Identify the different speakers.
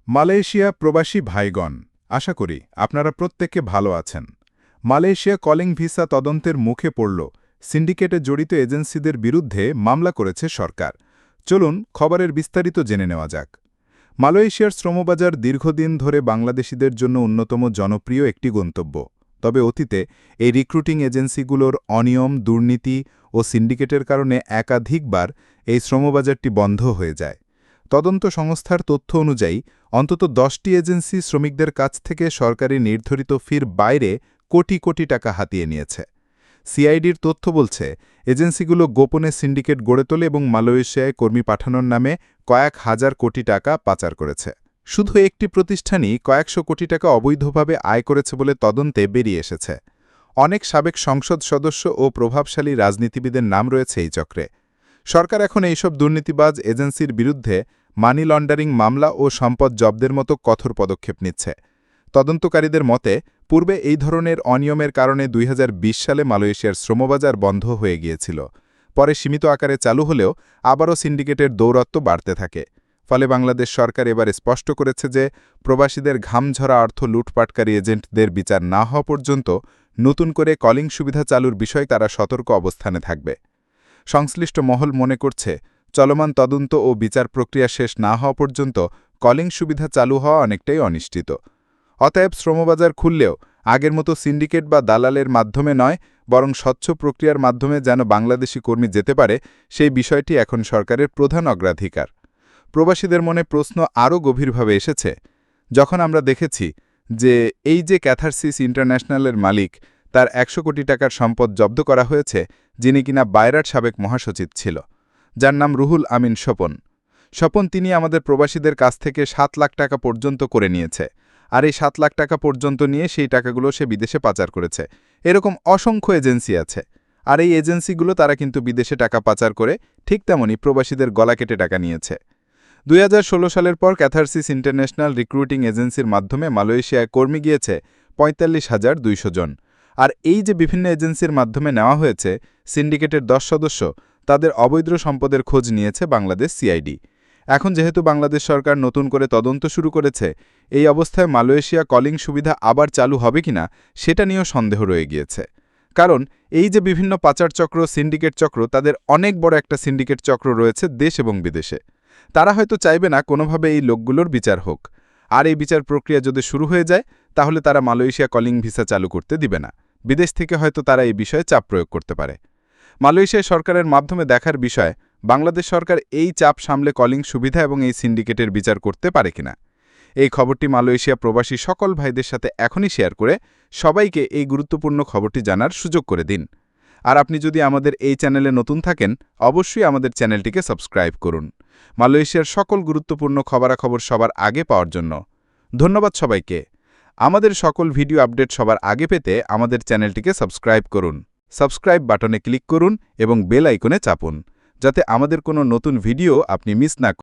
Speaker 1: Malaysia প্রবাসী ভাইগণ, আশা করি আপনারা প্রত্যেকে ভালো আছেন। মালয়েশিয়া কলিং ভিসা তদন্তের মুখে পড়ল, সিন্ডিকেটে জড়িত এজেন্সিদের বিরুদ্ধে মামলা করেছে সরকার। চলুন খবরের বিস্তারিত জেনে নেওয়া যাক। মালয়েশিয়ার শ্রমবাজার দীর্ঘদিন ধরে বাংলাদেশিদের জন্য অন্যতম জনপ্রিয় একটি গন্তব্য। তবে অতীতে এই রিক্রুটিং এজেন্সিগুলোর অনিয়ম, দুর্নীতি ও সিন্ডিকেটের কারণে একাধিকবার এই শ্রমবাজারটি বন্ধ হয়ে যায়। তদন্ত সংস্থার তথ্য অনুযায়ী অন্তত 10টি এজেন্সি শ্রমিকদের কাছ থেকে সরকারি নির্ধারিত ফির বাইরে কোটি কোটি টাকা হাতিয়ে নিয়েছে। সিআইডির তথ্য বলছে, এজেন্সিগুলো গোপনে সিন্ডিকেট গড়ে তোলে এবং মালয়েশিয়ায় কর্মী পাঠানোর নামে কয়েক হাজার কোটি টাকা পাচার করেছে। শুধু একটি প্রতিষ্ঠানই কয়েকশো কোটি টাকা অবৈধভাবে আয় করেছে বলে তদন্তে বেরিয়ে এসেছে। অনেক সাবেক সংসদ সদস্য ও প্রভাবশালী রাজনীতিবিদের নাম রয়েছে এই চক্রে। সরকার এখন এইসব দুর্নীতিবাজ এজেন্সির বিরুদ্ধে মানি লন্ডারিং মামলা ও সম্পদ জব্দের মতো কঠোর পদক্ষেপ নিচ্ছে। তদন্তকারীদের মতে, পূর্বে এই ধরনের অনিয়মের কারণে 2020 সালে মালয়েশিয়ার শ্রমবাজার বন্ধ হয়ে গিয়েছিল। পরে সীমিত আকারে চালু হলেও আবারও সিন্ডিকেটের দৌরাত্ম্য বাড়তে থাকে। ফলে বাংলাদেশ সরকার এবার স্পষ্ট করেছে যে, প্রবাসীদের ঘামঝরা অর্থ লুটপাটকারী এজেন্টদের বিচার না হওয়া পর্যন্ত নতুন করে কলিং সুবিধা চালুর বিষয়ে তারা সতর্ক অবস্থানে থাকবে। সংশ্লিষ্ট মহল মনে করছে, চলমান তদন্ত ও বিচার প্রক্রিয়া শেষ না হওয়া পর্যন্ত কলিং সুবিধা চালু হওয়া অনেকটাই অনিশ্চিত। অতএব শ্রমবাজার খুললেও আগের মতো সিন্ডিকেট বা দালালের মাধ্যমে নয়, বরং স্বচ্ছ প্রক্রিয়ার মাধ্যমে যেন বাংলাদেশি কর্মী যেতে পারে, সেই বিষয়টি এখন সরকারের প্রধান অগ্রাধিকার। প্রবাসীদের মনে প্রশ্ন আরও গভীরভাবে এসেছে, যখন আমরা দেখেছি যে এই যে ক্যাথারসিস ইন্টারন্যাশনালের মালিক, তার 100 কোটি টাকার সম্পদ জব্দ করা হয়েছে, যিনি কিনা বায়রার সাবেক মহাসচিব ছিল, যার নাম রুহুল আমিন স্বপন। তিনি আমাদের প্রবাসীদের কাছ থেকে 7 লাখ টাকা পর্যন্ত করে নিয়েছে। আর এই 7 লাখ টাকা পর্যন্ত নিয়ে সেই টাকাগুলো সে বিদেশে পাচার করেছে। এরকম অসংখ্য এজেন্সি আছে। আর এই এজেন্সিগুলো তারা কিন্তু বিদেশে টাকা পাচার করে ঠিক তেমনি প্রবাসীদের গলা কেটে টাকা নিয়েছে। 2016 সালের পর ক্যাথারসিস ইন্টারন্যাশনাল রিক্রুটিং এজেন্সির মাধ্যমে মালয়েশিয়ায় কর্মী গিয়েছে 45,200 জন। আর এই যে বিভিন্ন এজেন্সির মাধ্যমে নেওয়া হয়েছে, সিন্ডিকেটের 10 সদস্য, তাদের অবৈধ সম্পদের খোঁজ নিয়েছে বাংলাদেশ সিআইডি। এখন যেহেতু বাংলাদেশ সরকার নতুন করে তদন্ত শুরু করেছে, এই অবস্থায় মালয়েশিয়া কলিং সুবিধা আবার চালু হবে কিনা সেটা নিয়েও সন্দেহ রয়ে গিয়েছে। কারণ এই যে বিভিন্ন পাচার চক্র, সিন্ডিকেট চক্র, তাদের অনেক বড় একটা সিন্ডিকেট চক্র রয়েছে দেশ এবং বিদেশে। তারা হয়তো চাইবে না কোনোভাবে এই লোকগুলোর বিচার হোক। আর এই বিচার প্রক্রিয়া যদি শুরু হয়ে যায়, তাহলে তারা মালয়েশিয়া কলিং ভিসা চালু করতে দিবে না। বিদেশ থেকে হয়তো তারা এই বিষয়ে চাপ প্রয়োগ করতে পারে। মালয়েশিয়া সরকারের মাধ্যমে দেখার বিষয়, বাংলাদেশ সরকার এই চাপ সামলে কলিং সুবিধা এবং এই সিন্ডিকেটের বিচার করতে পারে কিনা। এই খবরটি মালয়েশিয়া প্রবাসী সকল ভাইদের সাথে এখনই শেয়ার করে সবাইকে এই গুরুত্বপূর্ণ খবরটি জানার সুযোগ করে দিন। আর আপনি যদি আমাদের এই চ্যানেলে নতুন থাকেন, অবশ্যই আমাদের চ্যানেলটিকে সাবস্ক্রাইব করুন, মালয়েশিয়ার সকল গুরুত্বপূর্ণ খবরাখবর সবার আগে পাওয়ার জন্য। ধন্যবাদ সবাইকে। আমাদের সকল ভিডিও আপডেট সবার আগে পেতে আমাদের চ্যানেলটিকে সাবস্ক্রাইব করুন। সাবস্ক্রাইব বাটনে ক্লিক করুন এবং বেল আইকনে চাপুন, যাতে আমাদের কোনো নতুন ভিডিও আপনি মিস না করেন।